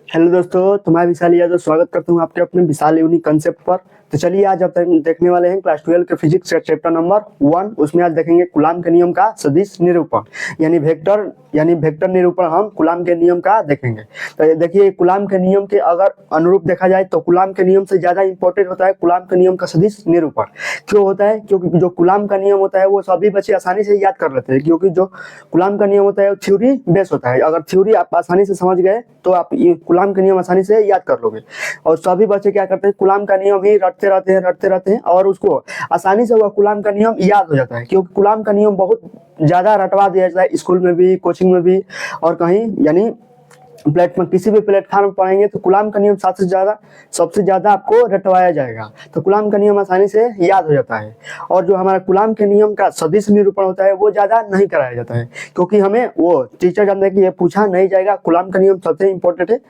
Hello दोस्तों, तुम्हारा विशाल यादव स्वागत करता हूँ आपके अपने विशाल यूनिक कंसेप्ट पर। तो चलिए आज अब तक देखने वाले हैं क्लास 12 के फिजिक्स का चैप्टर नंबर 1। उसमें आज देखेंगे कूलाम के नियम का सदिश निरूपण यानी वेक्टर निरूपण हम कूलाम के नियम का देखेंगे। तो देखिए कूलाम के नियम के अगर अनुरूप देखा जाए तो कूलाम के नियम से ज्यादा इंपॉर्टेंट होता है कूलाम के नियम का सदिश निरूपण। क्यों होता है? क्योंकि जो कूलाम का नियम होता है वो सभी बच्चे आसानी से याद कर लेते हैं, क्योंकि जो कूलाम का नियम होता है वो थ्योरी बेस होता है। अगर थ्योरी आप आसानी से समझ गए तो आप ये कूलाम के नियम आसानी से याद कर लोगे। और सभी बच्चे क्या करते हैं, कूलाम का नियम ही रटते रहते हैं और उसको आसानी से वह कूलाम का नियम याद हो जाता है। क्योंकि कूलाम का नियम बहुत ज्यादा रटवा दिया जाता है स्कूल में भी, कोचिंग में भी और कहीं यानी प्लेटफॉर्म किसी भी प्लेटफॉर्म पढ़ेंगे तो कूलाम का नियम सबसे ज्यादा आपको रटवाया जाएगा। तो कूलाम का नियम आसानी से याद हो जाता है। और जो हमारा कूलाम के नियम का सदिश निरूपण होता है वो ज्यादा नहीं कराया जाता है, क्योंकि हमें वो टीचर जानते हैं कि ये पूछा नहीं जाएगा। कूलाम का नियम सबसे इंपॉर्टेंट है,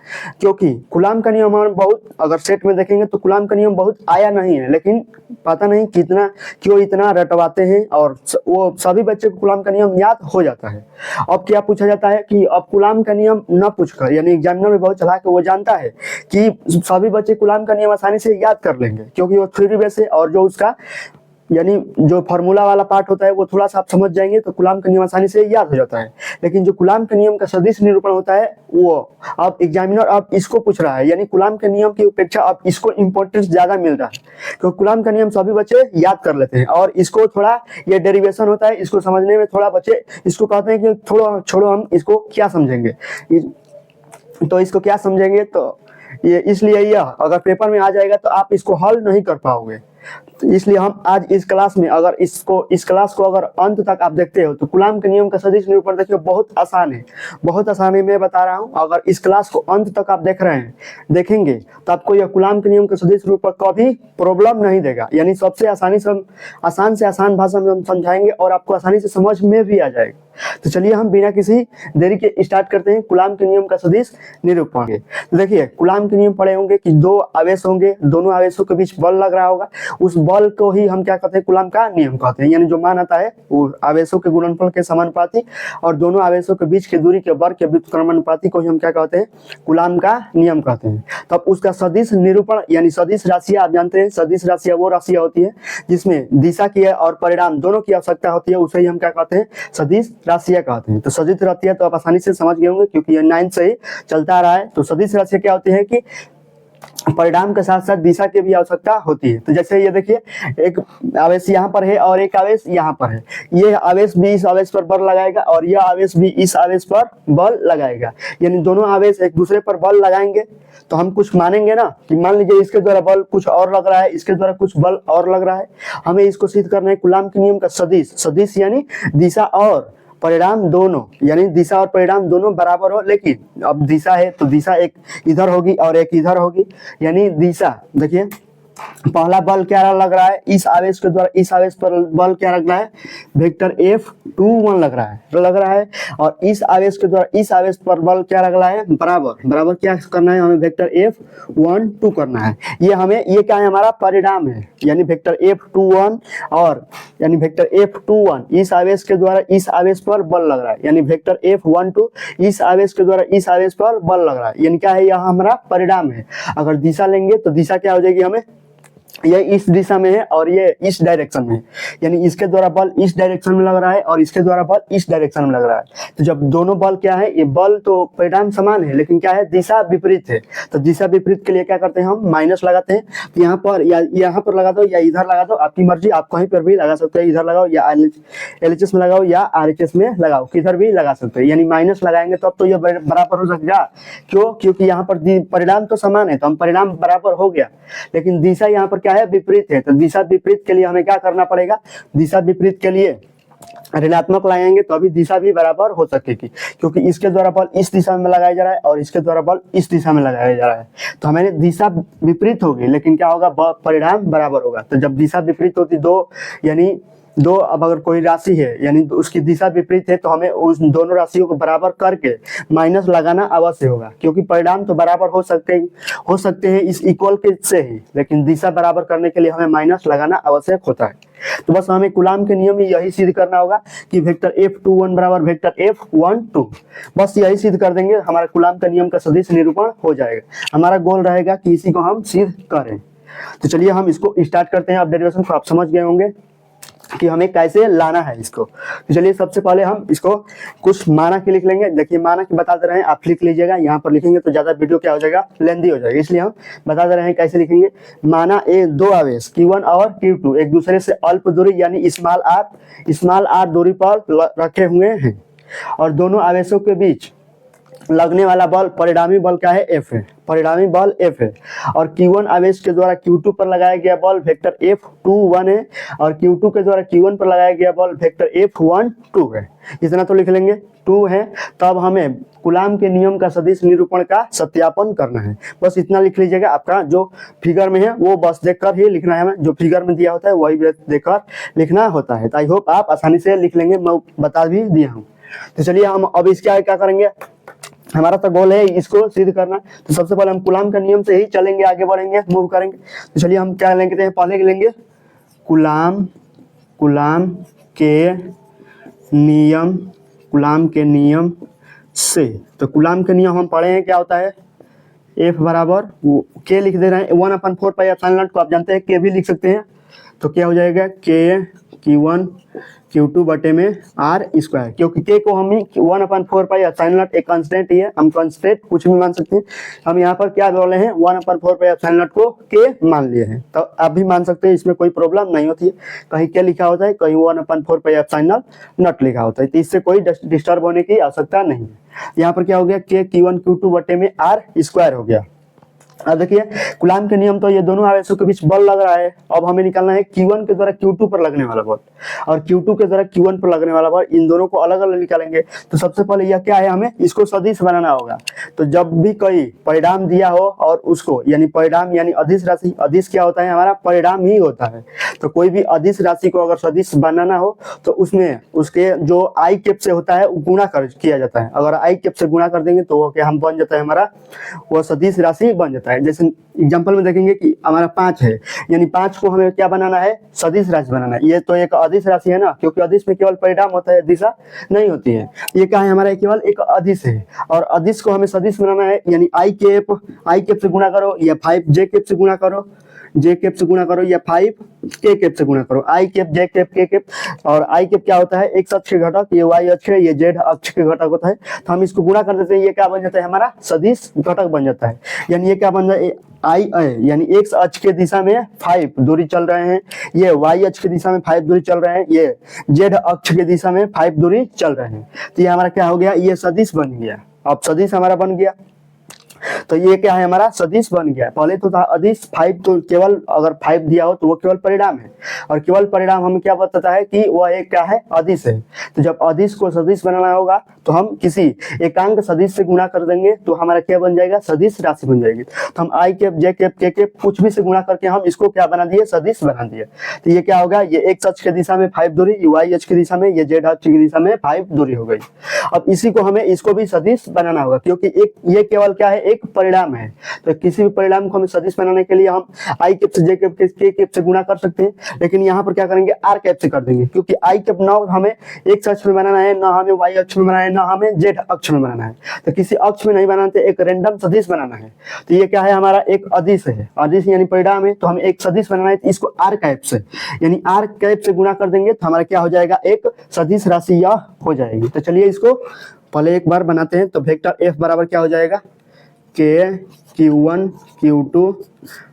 क्योंकि कूलाम का नियम हमारे बहुत अगर सेट में देखेंगे तो कूलाम का नियम बहुत आया नहीं है, लेकिन पता नहीं क्यों इतना रटवाते हैं और वो सभी बच्चे को कूलाम का नियम याद हो जाता है। अब क्या पूछा जाता है कि अब कूलाम का नियम न पूछकर यानी एग्जामिनर में बहुत चालाक है, वो जानता है कि सभी बच्चे कूलाम का नियम आसानी से याद कर लेंगे, क्योंकि वो थ्योरी बेस है और जो उसका यानी जो फार्मूला वाला पार्ट होता है वो थोड़ा सा आप समझ जाएंगे तो कूलाम का नियम आसानी से याद हो जाता है। लेकिन जो कूलाम के नियम का सदिश निरूपण होता है वो अब एग्जामिनर अब इसको पूछ रहा है, यानी कूलाम के नियम की अपेक्षा अब इसको इंपॉर्टेंस ज्यादा मिल रहा है। क्योंकि कूलाम का नियम सभी बच्चे याद कर लेते हैं और इसको थोड़ा ये डेरिवेशन होता है, इसको समझने में थोड़ा बच्चे इसको कहते हैं कि छोड़ो हम इसको क्या समझेंगे। तो इसको क्या समझेंगे, तो ये इसलिए यह अगर पेपर में आ जाएगा तो आप इसको हल नहीं कर पाओगे। तो इसलिए हम आज इस क्लास में अगर इस क्लास को अगर अंत तक आप देखते हो तो कूलाम के नियम का सदिश निरूपण देखिए बहुत आसान है। मैं बता रहा हूँ, अगर इस क्लास को अंत तक आप देखेंगे तो आपको यह कूलाम के नियम का सदिश निरूपण कभी प्रॉब्लम नहीं देगा। यानी सबसे आसान से आसान भाषा में हम समझाएंगे और आपको आसानी से समझ में भी आ जाएगा। तो चलिए हम बिना किसी देरी के स्टार्ट करते हैं कूलाम के नियम का सदिश निरूपण। तो देखिए कूलाम के नियम पढ़े होंगे कि दो आवेश होंगे, दोनों आवेशों के बीच बल लग रहा होगा, उस बल को ही हम क्या कहते हैं, कूलाम का नियम कहते हैं। यानी जो मान आता है वो आवेशों के गुणनफल के समानुपाती और दोनों आवेशों के बीच की दूरी के वर्ग के व्युत्क्रमानुपाती को ही हम क्या कहते हैं, कूलाम का नियम कहते हैं। तब उसका सदिश निरूपण यानी सदिश राशियां आप जानते हैं, सदिश राशियां वो राशियां होती है जिसमें दिशा की और परिणाम दोनों की आवश्यकता होती है, उसे ही हम क्या कहते हैं, सदिश राशियां कहते हैं। तो सदिश राशियां तो आप आसानी से समझ गए होंगे क्योंकि ये 9 से ही चलता आ रहा है। तो सदिश राशियां क्या होती है कि परिणाम के साथ साथ दिशा की भी आवश्यकता होती है। तो जैसे ये देखिए एक आवेश यहाँ पर है और एक आवेश यहाँ पर है, ये आवेश भी इस आवेश पर बल लगाएगा और यह आवेश भी इस आवेश पर बल लगाएगा। यानी दोनों आवेश एक दूसरे पर बल लगाएंगे तो हम कुछ मानेंगे ना कि मान लीजिए इसके द्वारा बल कुछ और लग रहा है, इसके द्वारा कुछ बल और लग रहा है। हमें इसको सिद्ध करना है कूलाम के नियम का सदिश यानी दिशा और परिणाम दोनों, यानी दिशा और परिणाम दोनों बराबर हो। लेकिन अब दिशा है तो दिशा एक इधर होगी और एक इधर होगी। यानी दिशा देखिए पहला बल क्या लग रहा है, इस आवेश के द्वारा इस आवेश पर बल क्या लग रहा है, वेक्टर F21 लग रहा है और इस आवेश के द्वारा इस आवेश पर बल क्या लग रहा है, बराबर क्या करना है, हमें वेक्टर F12 करना है। ये क्या है, हमारा परिणाम है। यानी वेक्टर F21 और यानी वेक्टर F21 इस आवेश के द्वारा इस आवेश पर बल लग रहा है, यानी वेक्टर F12 इस आवेश के द्वारा इस आवेश पर बल लग रहा है। यानी क्या है, यह हमारा परिणाम है। अगर दिशा लेंगे तो दिशा क्या हो जाएगी, हमें ये इस दिशा में है और ये इस डायरेक्शन में है। यानी इसके द्वारा बल इस डायरेक्शन में लग रहा है और इसके द्वारा बल इस डायरेक्शन में लग रहा है। तो जब दोनों बल क्या है, ये बल तो परिणाम समान है लेकिन क्या है, दिशा विपरीत है। तो दिशा विपरीत के लिए क्या करते हैं, हम माइनस लगाते हैं। तो यहाँ पर या यहाँ पर लगा दो या इधर लगा दो, आपकी मर्जी, आप कहीं पर भी लगा सकते हैं। इधर लगाओ या LHS में लगाओ या RHS में लगाओ, किधर भी लगा सकते हैं। यानी माइनस लगाएंगे तो अब तो ये बराबर हो सकेगा। क्यों? क्योंकि यहाँ पर परिणाम तो समान है तो हम परिणाम बराबर हो गया, लेकिन दिशा यहाँ पर क्या है, विपरीत है। तो दिशा विपरीत के लिए हमें क्या करना पड़ेगा, दिशा विपरीत के लिए ऋणात्मक लगाएंगे तो अभी दिशा भी बराबर हो सकेगी, क्योंकि इसके द्वारा बल इस दिशा में लगाया जा रहा है और इसके द्वारा बल इस दिशा में लगाया जा रहा है। तो हमारी दिशा विपरीत होगी लेकिन क्या होगा, परिणाम बराबर होगा। तो जब दिशा विपरीत होती दो अब अगर कोई राशि है यानी उसकी दिशा विपरीत है तो हमें उस दोनों राशियों को बराबर करके माइनस लगाना अवश्य होगा, क्योंकि परिणाम तो बराबर हो सकते हैं इस इक्वल के से ही, लेकिन दिशा बराबर करने के लिए हमें माइनस लगाना आवश्यक होता है। तो बस हमें कूलाम के नियम में यही सिद्ध करना होगा कि वेक्टर F21 बराबर वेक्टर F12, बस यही सिद्ध कर देंगे, हमारा कूलाम का नियम का सदिश निरूपण हो जाएगा। हमारा गोल रहेगा कि इसी को हम सिद्ध करें। तो चलिए हम इसको स्टार्ट करते हैं। अब डेरिवेशन को आप समझ गए होंगे कि हमें कैसे लाना है इसको। तो चलिए सबसे पहले हम इसको कुछ माना के लिख लेंगे। देखिए माना के बता दे रहे हैं, आप लिख लीजिएगा, यहाँ पर लिखेंगे तो ज्यादा वीडियो क्या हो जाएगा, लेंदी हो जाएगा, इसलिए हम बता दे रहे हैं कैसे लिखेंगे। माना ए दो आवेश Q1 और Q2 एक दूसरे से अल्प दूरी यानी स्मॉल r दूरी पर रखे हुए हैं और दोनों आवेशों के बीच लगने वाला बल परिणामी बल क्या है, F है, परिणामी बल F है। और Q1 आवेश के द्वारा Q2 पर लगाया गया बल वेक्टर F21 है और Q2 के द्वारा Q1 पर लगाया गया बल वेक्टर F12 है। इतना तो लिख लेंगे, 2 है। तब हमें कूलाम के नियम का सदिश निरूपण का सत्यापन करना है, बस इतना लिख लीजिएगा। आपका जो फिगर में है वो बस देखकर ही लिखना है, हमें जो फिगर में दिया होता है वही देखकर लिखना होता है। तो आई होप आप आसानी से लिख लेंगे, मैं बता भी दिया हूँ। तो चलिए हम अब इसका क्या करेंगे, हमारा तो गोल है इसको सिद्ध करना। तो सबसे पहले हम कूलाम के नियम से ही चलेंगे, आगे बढ़ेंगे, मूव करेंगे। तो चलिए हम क्या लेंगे, पहले लेंगे कूलाम के नियम, कूलाम के नियम से। तो कूलाम के नियम हम पढ़े हैं, क्या होता है, F बराबर के लिख दे रहे हैं 1/4 पाई एप्सिलॉन नॉट को आप जानते हैं, के भी लिख सकते हैं। तो क्या हो जाएगा, के Q1 Q2 बटे में R स्क्वायर, क्योंकि के को हम 1/4 पाई एप्सिलॉन नॉट एक कांस्टेंट ही है, हम कांस्टेंट कुछ भी मान सकते हैं। हम यहाँ पर क्या बोले हैं, 1/4 पाई एप्सिलॉन नॉट को के मान लिए हैं, तो आप भी मान सकते हैं, इसमें कोई प्रॉब्लम नहीं होती है। कहीं क्या लिखा होता है, कहीं 1/4 पाई एप्सिलॉन नॉट लिखा होता है, तो इससे कोई डिस्टर्ब होने की आवश्यकता नहीं है। यहाँ पर क्या हो गया, के Q1 Q2 बटे में R स्क्वायर हो गया। अब देखिए कूलाम के नियम तो ये दोनों आवेशों के बीच बल लग रहा है, अब हमें निकालना है Q1 के द्वारा Q2 पर लगने वाला बल और Q2 के द्वारा Q1 पर लगने वाला बल, इन दोनों को अलग अलग निकालेंगे। तो सबसे पहले यह क्या है, हमें इसको सदिश बनाना होगा। तो जब भी कोई परिणाम दिया हो और उसको यानी परिणाम यानी अदिश राशि, अदिश क्या होता है, हमारा परिणाम ही होता है। तो कोई भी अदिश राशि को अगर सदिश बनाना हो तो उसमें उसके जो आई कैप से होता है गुणा किया जाता है। अगर आई कैप से गुणा कर देंगे तो वो क्या हम बन जाता है, हमारा वो सदिश राशि बन जाता है। जैसे एग्जांपल में देखेंगे कि हमारा 5 है, यानी 5 को हमें क्या बनाना है, सदिश राशि बनाना है। ये तो एक अदिश राशि है ना, क्योंकि अदिश में केवल परिणाम होता है, दिशा नहीं होती है। ये क्या है, हमारा केवल एक अदिश है और अदिश को हमें सदिश बनाना है, यानी आई कैप से गुणा करो या 5 जे कैप से गुणा करो, जे कैप से गुणा करो या 5 के कैप से गुणा करो। आई कैप, जे कैप, के कैप, और आई कैप क्या होता है, एक्स अक्ष के घटक, ये वाई अक्ष है, ये जेड अक्ष के घटक होता है। तो हम इसको गुणा कर देते हैं, ये क्या बन जाता है, हमारा सदिश घटक बन जाता है। यानी ये क्या बन जाए, आई यानी एक्स अक्ष के दिशा में 5 दूरी चल रहे हैं, ये वाई अक्ष की दिशा में 5 दूरी चल रहे हैं, ये जेड अक्ष की दिशा में 5 दूरी चल रहे हैं। तो ये हमारा क्या हो गया, ये सदिश बन गया। अब सदिश हमारा बन गया, तो ये क्या है, हमारा सदिश बन गया। पहले तो था अदिश 5, तो केवल अगर 5 दिया हो तो वो केवल परिणाम है, और केवल परिणाम हमें क्या बताता है कि वह एक क्या है, अदिश है। तो जब अदिश को सदिश बनाना होगा तो हम किसी एकांक सदिश से गुणा कर देंगे तो हमारा क्या बन जाएगा, सदिश राशि बन जाएगी। तो हम आई कैप, जे कैप, के कैप कुछ भी से गुणा करके हम इसको क्या बना दिए, सदिश बना दिए। तो ये क्या होगा, ये एक्स अक्ष की दिशा में 5 दूरी, वाई अक्ष की दिशा में, ये जेड अक्ष की दिशा में 5 दूरी हो गई। अब इसी को हमें इसको भी सदिश बनाना होगा, क्योंकि एक ये केवल क्या है, एक परिणाम है। तो किसी भी परिणाम को हमें सदिश बनाने के लिए हम आई कैप से, जे कैप, के कैप से गुणा कर सकते हैं, लेकिन यहाँ पर क्या करेंगे, आर कैप से कर देंगे, क्योंकि आई कैप ना हमें एक्स अक्ष में बनाना है, ना हमें वाई अक्ष में बनाना है, ना हमें जेड अक्ष में बनाना है। तो किसी अक्ष में नहीं बनाते, एक रैंडम सदिश बनाना है। तो ये क्या है, हमारा एक अदिश है, अदिश यानी परिणाम है, तो हमें एक सदिश बनाना है, तो इसको आर कैप से यानी आर कैप से गुणा कर देंगे तो हमारा क्या हो जाएगा, एक सदिश राशि यह हो जाएगी। तो चलिए इसको पहले एक बार बनाते हैं। तो वेक्टर एफ बराबर क्या हो जाएगा, के Q1 Q2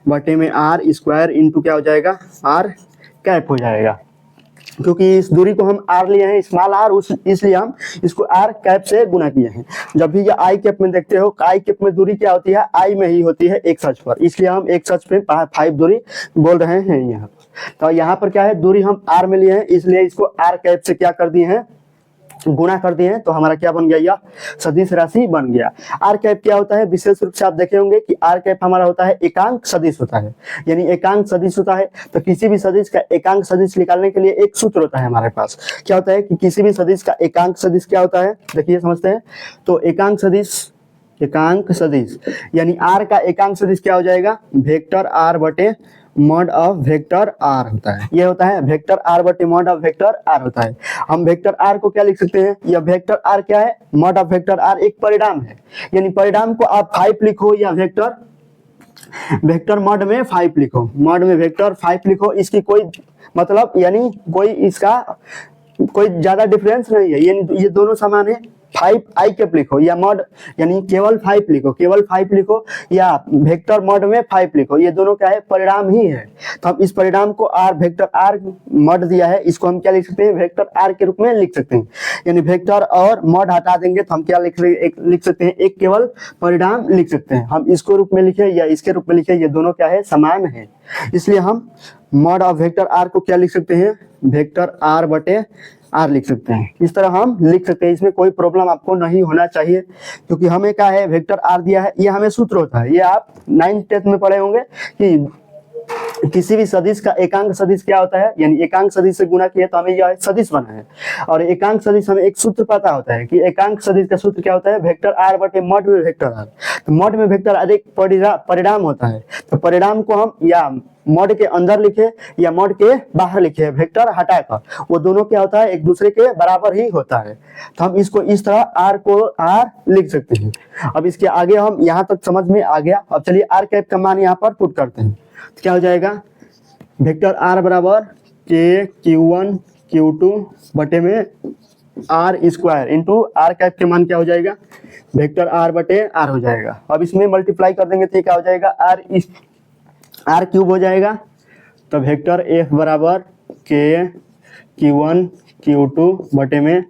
बटे में R स्क्वायर इंटू क्या हो जाएगा, R कैप हो जाएगा। क्योंकि इस दूरी को हम R लिए हैं, स्मॉल r, इसलिए हम इसको R कैप से गुना किए हैं। जब भी ये I कैप में देखते हो, I कैप में दूरी क्या होती है, I में ही होती है एक्स अक्ष पर, इसलिए हम एक्स अक्ष पे 5 दूरी बोल रहे हैं यहाँ पर। तो यहाँ पर क्या है, दूरी हम R में लिए हैं, इसलिए इसको R कैप से क्या कर दिए हैं, गुणा कर दिए हैं। तो हमारा क्या बन गया, यह सदिश राशि बन गया। आर कैप क्या होता है, विशेष रूप से आप देखे होंगे कि आर कैप हमारा होता है एकांक सदिश होता है, यानी एकांक सदिश होता है। तो किसी भी सदिश का एकांक सदिश निकालने के लिए एक सूत्र होता है हमारे पास, क्या होता है कि किसी भी सदिश का एकांक सदिश क्या होता है, देखिए समझते हैं। तो एकांक सदिश यानी आर का एकांक सदिश क्या हो जाएगा, वेक्टर आर बटे मॉड ऑफ वेक्टर आर होता है। ये होता है वेक्टर आर बटे मॉड ऑफ वेक्टर आर होता है। हम वेक्टर आर को क्या लिख सकते हैं, यह वेक्टर आर क्या है, मॉड ऑफ वेक्टर आर एक परिणाम है, यानी परिणाम को आप 5 लिखो या वेक्टर मॉड में 5 लिखो, मॉड में वेक्टर 5 लिखो, इसकी कोई मतलब यानी कोई इसका कोई ज्यादा डिफरेंस नहीं है, यानी ये दोनों समान है। 5 आई कैप लिखो या मॉड यानी केवल 5 लिखो, केवल 5 लिखो या वेक्टर मॉड में 5 लिखो, ये दोनों क्या है, परिणाम ही है। तो हम इस परिणाम को आर वेक्टर आर मॉड दिया है, इसको हम क्या लिख सकते हैं, वेक्टर आर के रूप में लिख सकते हैं। यानी वेक्टर और मॉड हटा देंगे तो हम क्या लिख सकते हैं, एक केवल परिणाम लिख सकते हैं। हम इसको रूप में लिखे या इसके रूप में लिखे, ये दोनों क्या है, समान है। इसलिए हम मॉड ऑफ वेक्टर आर को क्या लिख सकते हैं, वेक्टर आर बटे आर लिख सकते हैं। इस तरह हम लिख सकते हैं, इसमें कोई प्रॉब्लम आपको नहीं होना चाहिए, क्योंकि हमें क्या है, वेक्टर आर दिया है, ये हमें सूत्र होता है, ये आप 9th 10th में पढ़े होंगे कि किसी भी सदिश का एकांक सदिश क्या होता है, यानी एकांक सदिश से गुणा किया तो हमें यह सदिश बना है। और एकांक सदिश हमें एक सूत्र पता होता है कि एकांक सदिश का सूत्र क्या होता है, वेक्टर आर बटे मॉड में वेक्टर आर। तो मॉड में वेक्टर आर एक परिणाम होता है, तो परिणाम को हम या मॉड के अंदर लिखे या मॉड के बाहर लिखे, वेक्टर हटाकर, वो दोनों क्या होता है, एक दूसरे के बराबर ही होता है। तो हम इसको इस तरह आर को आर लिख सकते हैं। अब इसके आगे हम यहाँ तक समझ में आ गया। अब चलिए आर कैप का मान यहाँ पर पुट करते हैं, तो क्या हो जाएगा, वेक्टर आर बराबर के Q1 Q2 बटे में r square into r cap के मान क्या हो जाएगा, वेक्टर आर बटे आर हो जाएगा। अब इसमें मल्टीप्लाई कर देंगे तो क्या हो जाएगा, आर क्यूब हो जाएगा। तो वेक्टर एफ बराबर के Q1 Q2 बटे में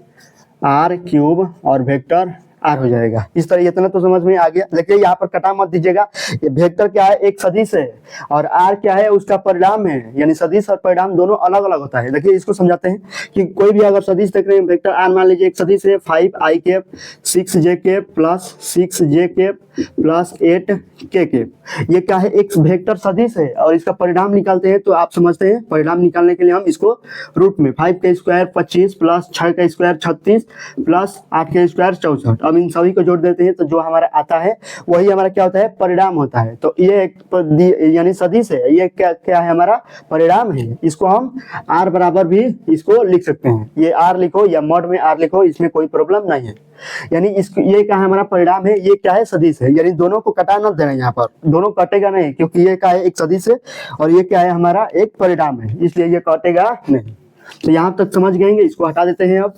आर क्यूब और वेक्टर आर हो जाएगा। इस तरह इतना तो समझ में आ गया। देखिए यहाँ पर कटा मत दीजिएगा, ये वेक्टर क्या है, एक सदिश है, और आर क्या है, उसका परिणाम है, यानी सदिश और परिणाम दोनों अलग अलग होता है। देखिए इसको समझाते हैं कि कोई भी अगर सदिश देख रहे हैं, वेक्टर आर मान लीजिए एक सदिश है 5 आई कैप 6 जे कैप प्लस 6 जे कैप प्लस 8 के कैप, ये क्या है, एक वेक्टर सदिश है, और इसका परिणाम निकालते हैं। तो आप समझते हैं, परिणाम निकालने के लिए हम इसको रूट में 5 का स्क्वायर 25 प्लस 6 का स्क्वायर 36 प्लस 8 का स्क्वायर 64, इन सभी को जोड़ देते हैं तो जो हमारा आता है वही हमारा क्या होता है, परिणाम होता है। तो ये एक यानी सदिश है, ये क्या है, हमारा परिणाम है। इसको हम आर बराबर भी इसको लिख सकते हैं, ये आर लिखो या मॉड में आर लिखो, इसमें कोई प्रॉब्लम नहीं है। यानी इसको ये क्या है, हमारा परिणाम है, ये क्या है, सदिश है, यानी दोनों को कटा न देना, यहाँ पर दोनों कटेगा नहीं, क्योंकि ये क्या है, एक सदिश है और ये क्या है, हमारा एक परिणाम है, इसलिए ये कटेगा नहीं। तो यहाँ तक समझ गए, इसको हटा देते हैं। अब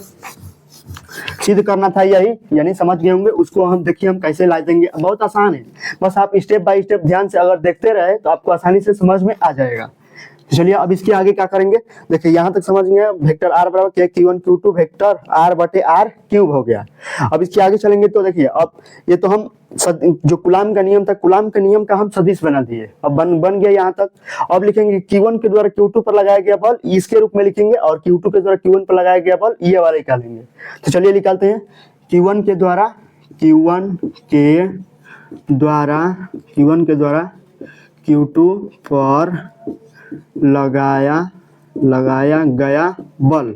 सिद्ध करना था यही, यानी समझ गए होंगे, उसको हम देखिए हम कैसे ला देंगे। बहुत आसान है, बस आप स्टेप बाय स्टेप ध्यान से अगर देखते रहे तो आपको आसानी से समझ में आ जाएगा। चलिए अब इसके आगे क्या करेंगे, देखिए यहाँ तक समझ गए, वेक्टर आर बराबर क्या, Q1 Q2 वेक्टर आर बटे आर क्यूब हो गया। अब इसके आगे चलेंगे तो देखिए, अब ये तो हम जो कूलाम का नियम था, कूलाम के नियम का हम सदिश बना दिए, अब बन गया यहाँ तक। अब लिखेंगे Q1 के द्वारा Q2 पर लगाया गया बल, इसके रूप में लिखेंगे, और Q2 के द्वारा Q1 पर लगाया गया बल, ये वाला निकालेंगे। तो चलिए निकालते हैं, Q1 के द्वारा Q2 पर लगाया गया बल,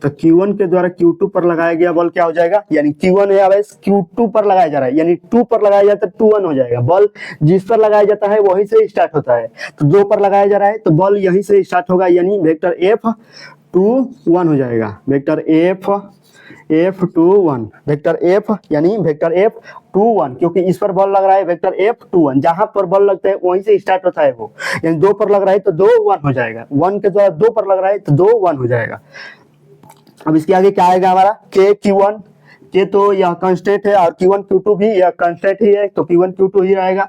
तो Q1 के द्वारा Q2 पर लगाया गया बल क्या हो जाएगा, यानी Q1 है, अब Q2 पर लगाया जा रहा है, यानी 2 पर लगाया जाता है 2 1 हो जाएगा। बल जिस पर लगाया जाता है वहीं से स्टार्ट होता है, तो 2 पर लगाया जा रहा है तो बल यहीं से स्टार्ट होगा, यानी वेक्टर F21 हो जाएगा, वेक्टर F21, वेक्टर F यानी वेक्टर F21, क्योंकि इस पर बल लग रहा है वेक्टर F21, जहां पर बल लगता है वहीं से स्टार्ट होता है वो, यानी 2 पर लग रहा है तो 2 1 हो जाएगा, 1 के द्वारा 2 पर लग रहा है तो 2 1 हो जाएगा। अब इसके आगे क्या आएगा हमारा, के Q1, के तो यह कांस्टेंट है और Q1 Q2 भी यह कांस्टेंट ही है, तो Q1 Q2 ही रहेगा,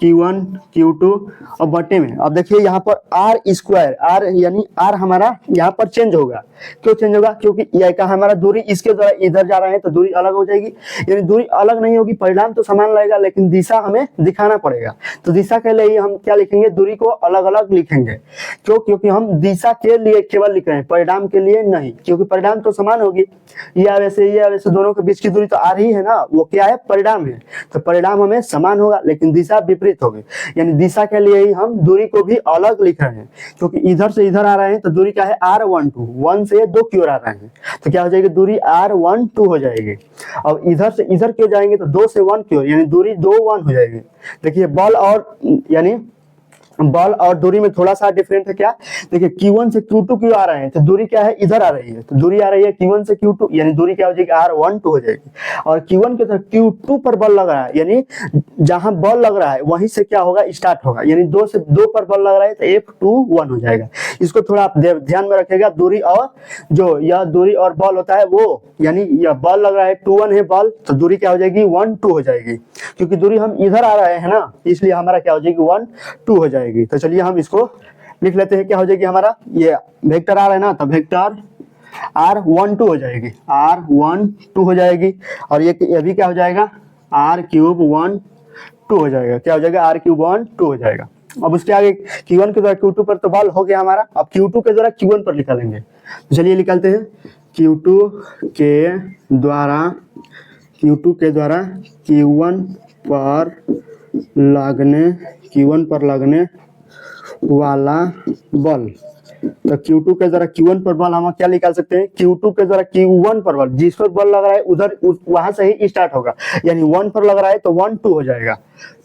Q1 Q2। और बटे में अब देखिए यहाँ पर आर स्क्वायर, आर यानी आर हमारा यहाँ पर चेंज होगा, क्यों चेंज होगा, क्योंकि यह का हमारा दूरी इसके द्वारा इधर जा रहा है तो दूरी अलग हो जाएगी, यानी दूरी अलग नहीं होगी, परिणाम तो समान रहेगा लेकिन दिशा हमें दिखाना पड़ेगा। तो दिशा के लिए हम क्या लिखेंगे, दूरी को अलग अलग लिखेंगे, क्यों, क्योंकि हम दिशा के लिए केवल लिख रहे हैं, परिणाम के लिए नहीं, क्योंकि परिणाम तो समान होगी, ये वैसे दोनों के बीच की दूरी तो आ रही है ना, वो क्या है, परिणाम है, तो परिणाम हमें समान होगा लेकिन दिशा विपरीत होगी, यानी दिशा के लिए ही हम दूरी को भी अलग लिख रहे हैं, क्योंकि इधर से इधर आ रहे हैं तो दूरी क्या है, R12, 1 से 2 की ओर आ रहे हैं तो क्या हो जाएगी, दूरी R12 हो जाएगी। अब इधर से इधर क्यों जाएंगे तो 2 से 1 की ओर, यानी दूरी 2 1 हो जाएगी। देखिए बल और यानी बॉल और दूरी में थोड़ा सा डिफरेंट है। क्या देखिए, Q1 से Q2 क्यों आ रहे हैं, तो दूरी क्या है, इधर आ रही है, तो दूरी आ रही है Q1 से Q2, यानी दूरी क्या हो जाएगी, R12 हो जाएगी। और Q1 की तरफ Q2 पर बॉल लग रहा है, यानी जहां बॉल लग रहा है वहीं से क्या होगा, स्टार्ट होगा, यानी 2 से 2 पर बॉल लग रहा है तो F21 हो जाएगा। इसको थोड़ा आप ध्यान में रखिएगा। दूरी और जो यह दूरी और बॉल होता है वो, यानी यह बॉल लग रहा है 21 है बॉल, तो दूरी क्या हो जाएगी, 12 हो जाएगी, क्योंकि दूरी हम इधर आ रहे हैं ना, इसलिए हमारा क्या हो जाएगी, 12 हो जाएगी। तो चलिए हम इसको लिख लेते हैं। क्या हो जाएगी हमारा, ये वेक्टर आर है ना, तो वेक्टर R12 हो जाएगी, R12 हो जाएगी। और ये भी क्या हो जाएगा, R32 हो जाएगा। क्या हो जाएगा, R32 हो जाएगा। अब उसके आगे Q1 के द्वारा Q2 पर तो बॉल हो गया हमारा, अब Q2 के द्वारा Q1 पर निकालेंगे। तो चलिए निकालते हैं। Q2 के द्वारा Q1 पर लगने वाला बल, तो Q2 के द्वारा Q1 पर बल हम क्या निकाल सकते हैं, Q2 के द्वारा Q1 पर बल, जिस पर बल लग रहा है उधर वहां से ही स्टार्ट होगा, यानी 1 पर लग रहा है तो 12 हो जाएगा।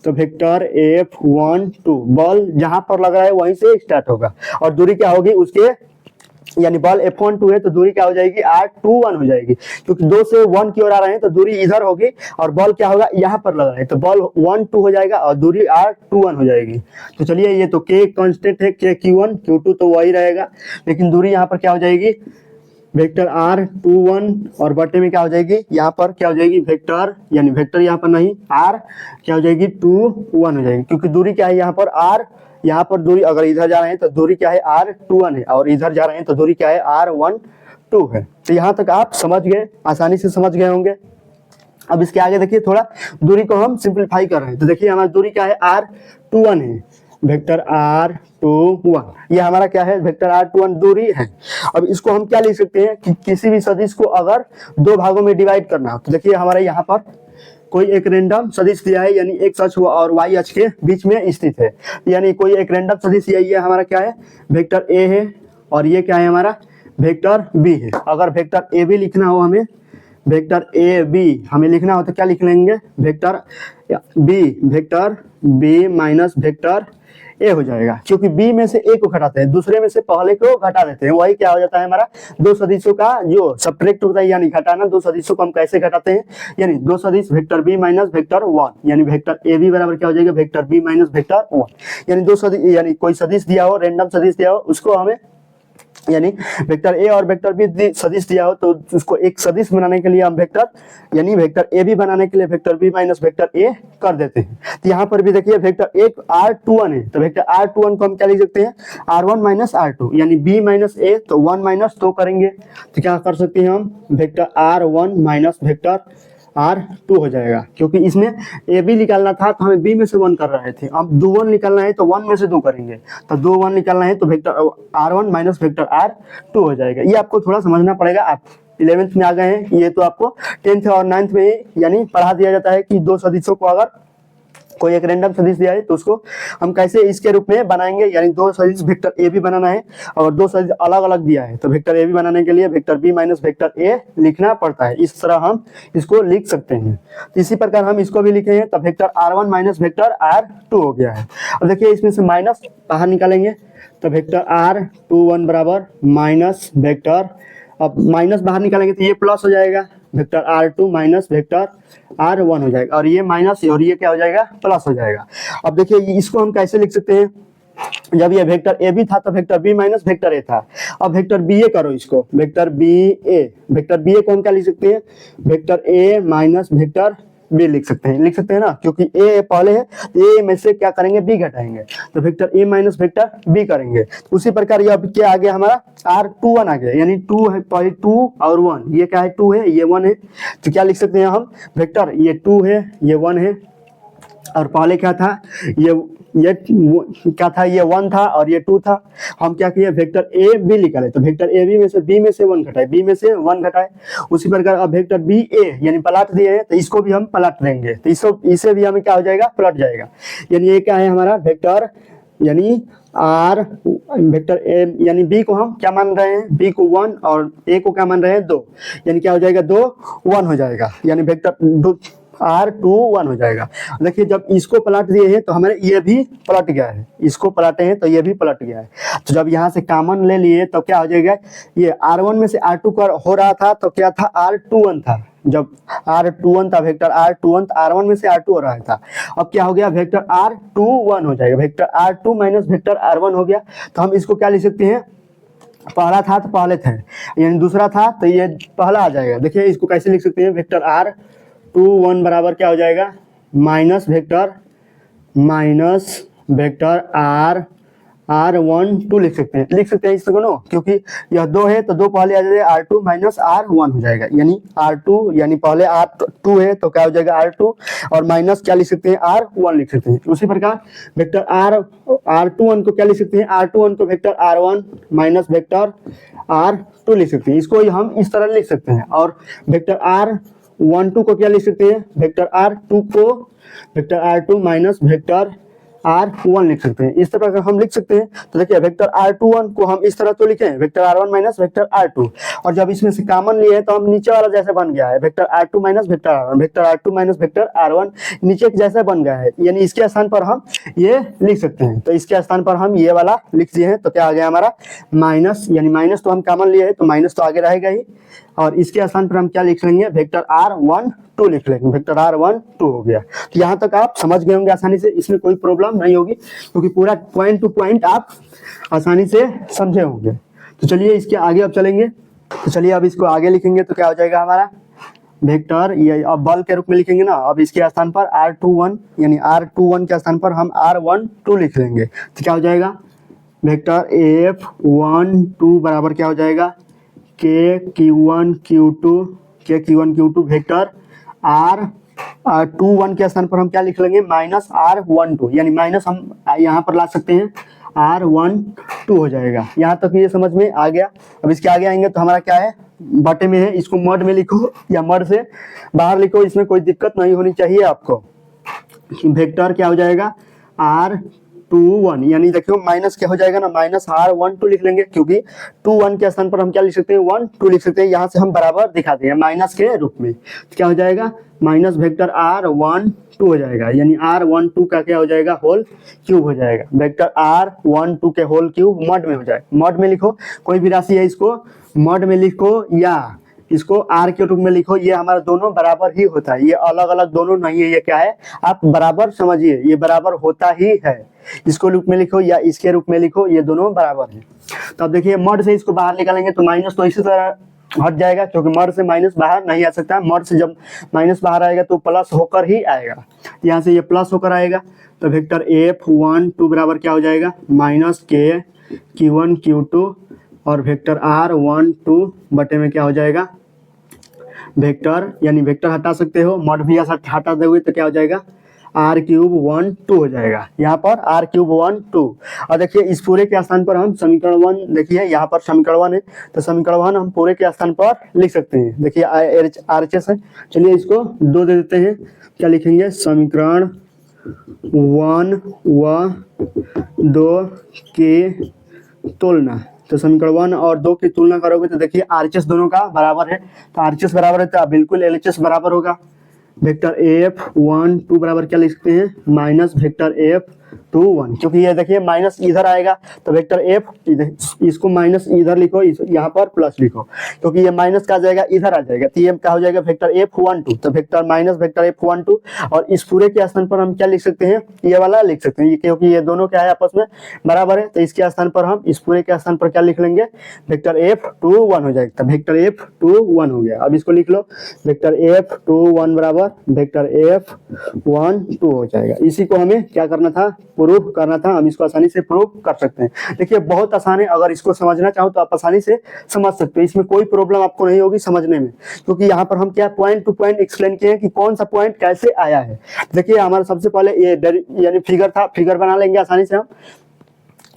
तो वेक्टर F12 बल जहां पर लग रहा है वहीं से स्टार्ट होगा, और दूरी क्या होगी उसके, यानी बॉल F12 है तो दूरी क्या हो जाएगी, R21 हो जाएगी, क्योंकि 2 से 1 की ओर आ रहे हैं तो दूरी इधर होगी, और बॉल क्या होगा, यहाँ पर लगा है तो बॉल 12 हो जाएगा और दूरी R21 हो जाएगी। तो चलिए, ये तो K कांस्टेंट है, K Q1 Q2 तो वही रहेगा, लेकिन दूरी यहाँ पर क्या हो जाएगी, वेक्टर R21, और बटे में क्या हो जाएगी, यहाँ पर क्या हो जाएगी, वेक्टर, यानी वेक्टर यहाँ पर नहीं, R क्या हो जाएगी, 21 हो जाएगी, क्योंकि दूरी क्या है यहाँ पर R, यहाँ पर दूरी अगर इधर जा रहे हैं तो दूरी क्या है, R21 है, और इधर जा रहे हैं तो दूरी क्या है, R12 है। तो यहाँ तक आप समझ गए, आसानी से समझ गए होंगे। अब इसके आगे देखिए, थोड़ा दूरी को हम सिंपलीफाई कर रहे हैं, तो देखिए हमारी दूरी क्या है, R21 है, वेक्टर R21, ये हमारा क्या है, वेक्टर R21 दूरी है। अब इसको हम क्या लिख सकते हैं कि किसी भी सदिश को अगर 2 भागों में डिवाइड करना हो, तो देखिए हमारे यहाँ पर कोई एक रैंडम सदिश दिया है, यानी एक्स अक्ष और वाई अक्ष के बीच में स्थित है, यानी कोई एक रैंडम सदिश, ये हमारा क्या है, वेक्टर ए है, और ये क्या है हमारा, वेक्टर बी है। अगर वेक्टर ए बी लिखना हो हमें, वेक्टर ए बी हमें लिखना हो तो क्या लिख लेंगे, vector b minus vector a हो जाएगा, क्योंकि बी में से ए को घटाते हैं, दूसरे में से पहले को घटा देते हैं, वही क्या हो जाता है हमारा, 2 सदिशों का जो सब्ट्रैक्ट होता है, यानी घटाना। 2 सदिशों को हम कैसे घटाते हैं, यानी 2 सदिश वेक्टर बी माइनस वेक्टर 1, यानी वेक्टर ए बी बराबर क्या हो जाएगा, वेक्टर बी माइनस वेक्टर 1, यानी 2 सदिश, यानी कोई सदिश दिया हो, रैंडम सदिश दिया हो, उसको हमें, यानी वेक्टर ए और वेक्टर बी सदिश दिया हो तो उसको एक सदिश बनाने के लिए हम वेक्टर, यानी वेक्टर ए बी बनाने के लिए vector b minus vector a कर देते हैं। तो यहाँ पर भी देखिए वेक्टर एक R21 है, तो वेक्टर R21 को हम क्या लिख सकते हैं, R1 माइनस R2, यानी बी माइनस ए तो 1 माइनस 2 करेंगे, तो क्या कर सकते हैं हम, vector R1 minus vector R2 हो जाएगा, क्योंकि इसमें ए बी निकालना था तो हमें बी में से 1 कर रहे थे, अब 2 1 निकालना है तो 1 में से 2 करेंगे, तो 2 1 निकालना है तो vector R1 minus vector R2 हो जाएगा। ये आपको थोड़ा समझना पड़ेगा, आप 11th में आ गए हैं, ये तो आपको 10th और 9th में यानी पढ़ा दिया जाता है कि 2 सदिशों को अगर कोई एक रैंडम सदिश दिया है तो उसको हम कैसे इसके रूप में बनाएंगे, यानी 2 सदिश वेक्टर ए बी बनाना है, और 2 सदिश अलग अलग दिया है तो वेक्टर ए बी बनाने के लिए vector b minus vector a लिखना पड़ता है, इस तरह हम इसको लिख सकते हैं। इसी प्रकार हम इसको भी लिखेंगे, तो vector R1 minus vector R2 हो गया है। अब देखिए इसमें से माइनस बाहर निकालेंगे, तो वेक्टर R21 बराबर माइनस वेक्टर, अब माइनस बाहर निकालेंगे तो ये प्लस हो जाएगा, vector R2 minus vector R1 हो जाएगा, और ये माइनस और ये क्या हो जाएगा, प्लस हो जाएगा। अब देखिए इसको हम कैसे लिख सकते हैं, जब ये वेक्टर ए बी था तो vector b minus vector a था, अब वेक्टर बी ए करो इसको, वेक्टर बी ए को हम क्या लिख सकते हैं, vector a minus vector b लिख सकते हैं ना, क्योंकि ए पहले है तो ए में से क्या करेंगे, बी घटाएंगे, तो vector a minus vector b करेंगे। उसी प्रकार ये अब क्या आ गया हमारा, R21 आ गया, यानी 2 है, पहले 2 और 1, ये क्या है, 2 है, ये 1 है, तो क्या लिख सकते हैं हम, वेक्टर ये 2 है, ये 1 है, और पहले क्या था, ये क्या था, ये 1 था और ये 2 था, हम क्या किए, वेक्टर ए बी निकाले, तो वेक्टर ए बी में से बी में से 1 घटाए, बी में से 1 घटाए। उसी प्रकार अब वेक्टर बी ए यानी पलट दिए हैं तो इसको भी हम पलट देंगे, तो इसको इसे भी हमें क्या हो जाएगा, पलट जाएगा, यानी ये क्या है हमारा वेक्टर, यानी आर वेक्टर ए, यानी बी को हम क्या मान रहे हैं, बी को 1 और ए को क्या मान रहे हैं, 2, यानी क्या हो जाएगा, 2 1 हो जाएगा, यानी वेक्टर R21 हो जाएगा। देखिए जब इसको पलट दिए हैं तो हमारे ये भी पलट गया है, इसको पलटे हैं तो ये भी पलट गया है। तो जब यहाँ से कॉमन ले लिए तो क्या हो जाएगा, ये R1 में से R2 कर हो रहा था तो क्या था, R21 था। जब R21 था, वेक्टर R21 R1 में से R2 हो रहा था। अब क्या हो गया, वेक्टर R21 हो जाएगा, vector R2 minus vector R1 हो गया। तो हम इसको क्या लिख सकते हैं, पहला था तो पहले थे, यानी दूसरा था तो ये पहला आ जाएगा। देखिए इसको कैसे लिख सकते हैं, वेक्टर R21 बराबर क्या हो जाएगा, माइनस वेक्टर R12 लिख सकते हैं इसको नो, क्योंकि यह 2 है तो 2 पहले आ जाएगा, R2 माइनस R1 हो जाएगा, यानी R2 यानी पहले R2 है तो क्या हो जाएगा R2 और माइनस क्या लिख सकते हैं, R1 लिख सकते हैं। उसी प्रकार वेक्टर R21 को क्या लिख सकते हैं, R21 को vector R1 minus vector R2 लिख सकते हैं, इसको हम इस तरह लिख सकते हैं। और वेक्टर R12 को क्या लिख सकते हैं, वेक्टर R2 को vector R2 minus vector R1 लिख सकते हैं, इस तरह का हम लिख सकते हैं। तो देखिए वेक्टर R21 को हम इस तरह तो लिखे हैं, vector R1 minus vector R2, और जब इसमें से कॉमन लिए तो हम नीचे वाला जैसे बन गया है, vector R2 minus vector R1, vector R2 minus vector R1 नीचे जैसे बन गया है, यानी इसके स्थान पर हम ये लिख सकते हैं। तो इसके स्थान पर हम ये वाला लिख दिए हैं तो क्या आ गया हमारा माइनस, यानी माइनस तो हम कॉमन लिए हैं तो माइनस तो आगे रहेगा ही, और इसके स्थान पर हम क्या लिख लेंगे, वेक्टर R12 लिख लेंगे, वेक्टर R12 हो गया। तो यहाँ तक आप समझ गए होंगे आसानी से, इसमें कोई प्रॉब्लम नहीं होगी क्योंकि पूरा पॉइंट टू पॉइंट आप आसानी से समझे होंगे। तो चलिए इसके आगे अब चलेंगे। तो चलिए अब इसको आगे लिखेंगे तो क्या हो जाएगा हमारा वेक्टर, ये अब बल के रूप में लिखेंगे ना, अब इसके स्थान पर R21 यानी R21 के स्थान पर हम R12 लिख लेंगे। तो क्या हो जाएगा, वेक्टर F12 बराबर क्या हो जाएगा, K Q1 Q2 vector R21 के स्थान पर हम क्या लिख लेंगे, माइनस R12, यानी माइनस हम यहाँ पर ला सकते हैं R12 हो जाएगा। यहाँ तक ये समझ में आ गया। अब इसके आगे आएंगे तो हमारा क्या है, बटे में है, इसको मड में लिखो या मड से बाहर लिखो, इसमें कोई दिक्कत नहीं होनी चाहिए आपको। वेक्टर क्या हो जाएगा R21, यानी देखियो माइनस क्या हो जाएगा ना, माइनस R12 लिख लेंगे, क्योंकि 21 के स्थान पर हम क्या लिख सकते हैं, 12 लिख सकते हैं। यहाँ से हम बराबर दिखा देंगे माइनस के रूप में, तो क्या हो जाएगा माइनस वेक्टर R12 हो जाएगा, यानी R12 का क्या हो जाएगा, होल क्यूब हो जाएगा। वेक्टर R12 के होल क्यूब मड में हो जाएगा, मड में लिखो, कोई भी राशि है इसको मड में लिखो या इसको R के रूप में लिखो, ये हमारा दोनों बराबर ही होता है, ये अलग अलग दोनों नहीं है, ये क्या है आप बराबर समझिए, ये बराबर होता ही है। इसको रूप में लिखो या इसके रूप में लिखो, ये दोनों बराबर है। तो अब देखिए मड से इसको बाहर निकालेंगे तो माइनस तो इसी तरह हट जाएगा, क्योंकि मड से माइनस बाहर नहीं आ सकता, मड से जब माइनस बाहर आएगा तो प्लस होकर ही आएगा, यहाँ से ये प्लस होकर आएगा। तो वेक्टर F12 बराबर क्या हो जाएगा, माइनस K Q1 Q2 और वेक्टर R12 बटे में क्या हो जाएगा, वेक्टर यानी वेक्टर हटा सकते हो, मड भी हटा दोगे तो क्या हो जाएगा R32 हो जाएगा, यहाँ पर R32। और देखिए इस पूरे के स्थान पर हम समीकरण 1, देखिए यहाँ पर समीकरण 1 है तो समीकरण 1 हम पूरे के स्थान पर लिख सकते हैं। देखिए RHS है, चलिए इसको 2 दे देते हैं, क्या लिखेंगे, समीकरण 1 व 2 की तुलना। तो समीकरण 1 और 2 की तुलना करोगे तो देखिए RHS दोनों का बराबर है, तो RHS बराबर है तो बिल्कुल LHS बराबर होगा। वेक्टर F12 बराबर क्या लिख सकते हैं, माइनस वेक्टर F21, क्योंकि ये देखिए माइनस इधर आएगा तो वेक्टर F इसको माइनस इधर लिखो, यहाँ पर प्लस लिखो, क्योंकि ये माइनस का जाएगा इधर आ जाएगा, तो ये क्या हो जाएगा वेक्टर F12, तो वेक्टर माइनस वेक्टर F12। और इस पूरे के स्थान पर हम क्या लिख सकते हैं, ये वाला लिख सकते हैं, क्योंकि ये दोनों क्या है आपस में बराबर है, तो इसके स्थान पर हम इस पूरे के स्थान पर क्या लिख लेंगे, वेक्टर F21 हो जाएगा, तो वेक्टर F21 हो गया। अब इसको लिख लो, वेक्टर F21 बराबर वेक्टर F12 हो जाएगा। इसी को हमें क्या करना था, प्रूफ करना था, हम इसको आसानी से प्रूफ कर सकते हैं। देखिए बहुत आसान है, अगर इसको समझना चाहो तो आप आसानी से समझ सकते हो, इसमें कोई प्रॉब्लम आपको नहीं होगी समझने में, क्योंकि यहाँ पर हम क्या पॉइंट टू पॉइंट एक्सप्लेन किए हैं कि कौन सा पॉइंट कैसे आया है। देखिए हमारा सबसे पहले ये यानी फिगर था, फिगर बना लेंगे आसानी से हम।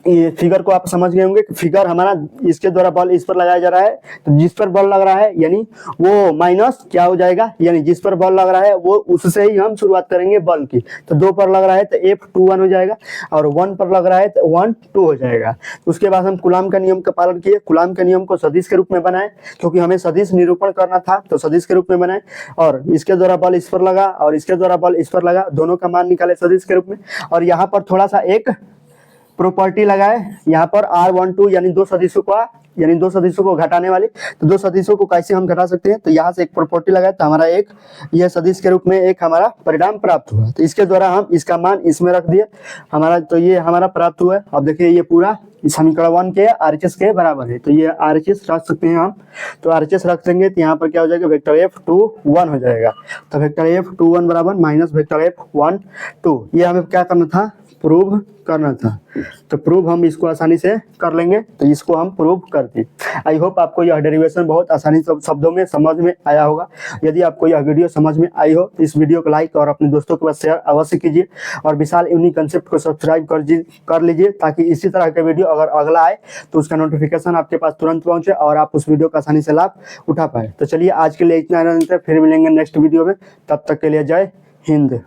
ये फिगर को आप समझ गए होंगे कि फिगर हमारा इसके द्वारा बल इस पर लगाया जा रहा है, तो जिस पर बल लग रहा है यानी वो माइनस क्या हो जाएगा, यानी जिस पर बल लग रहा है वो उससे ही हम शुरुआत करेंगे बल की। तो 2 पर लग रहा है तो F21 हो जाएगा, और 1 पर लग रहा है तो 1 2 हो जाएगा। उसके बाद हम कूलाम का नियम का पालन किए, कूलाम के नियम को सदिश के रूप में बनाए, क्योंकि हमें सदिश निरूपण करना था तो सदिश के रूप में बनाए, और इसके द्वारा बल इस पर लगा और इसके द्वारा बल इस पर लगा, दोनों का मान निकाले सदिश के रूप में। और यहाँ पर थोड़ा सा एक प्रॉपर्टी लगाए, यहाँ पर R12 यानी दो सदिशों को घटाने वाली, तो दो सदिशों को कैसे हम घटा सकते हैं, तो यहाँ से एक प्रॉपर्टी लगाए तो हमारा एक यह सदिश के रूप में एक हमारा परिणाम प्राप्त हुआ। तो इसके द्वारा हम इसका मान इसमें रख दिए हमारा, तो ये हमारा प्राप्त हुआ है। अब देखिए ये पूरा समीकरण 1 के RHS के बराबर है, तो ये RHS रख सकते हैं हम। तो RHS रख देंगे तो यहाँ पर क्या हो जाएगा, वेक्टर F21 हो जाएगा। तो वेक्टर F21 बराबर माइनस वेक्टर F12, ये हमें क्या करना था, प्रूव करना था। तो प्रूव हम इसको आसानी से कर लेंगे, तो इसको हम प्रूव कर दिए। आई होप आपको यह डेरिवेशन बहुत आसानी से शब्दों में समझ में आया होगा। यदि आपको यह वीडियो समझ में आई हो तो इस वीडियो को लाइक और अपने दोस्तों के पास शेयर अवश्य कीजिए, और विशाल यूनिक कंसेप्ट को सब्सक्राइब कर लीजिए, ताकि इसी तरह के वीडियो अगर अगला आए तो उसका नोटिफिकेशन आपके पास तुरंत पहुंचे और आप उस वीडियो का आसानी से लाभ उठा पाए। तो चलिए आज के लिए इतना, फिर मिलेंगे नेक्स्ट वीडियो में, तब तक के लिए जय हिंद।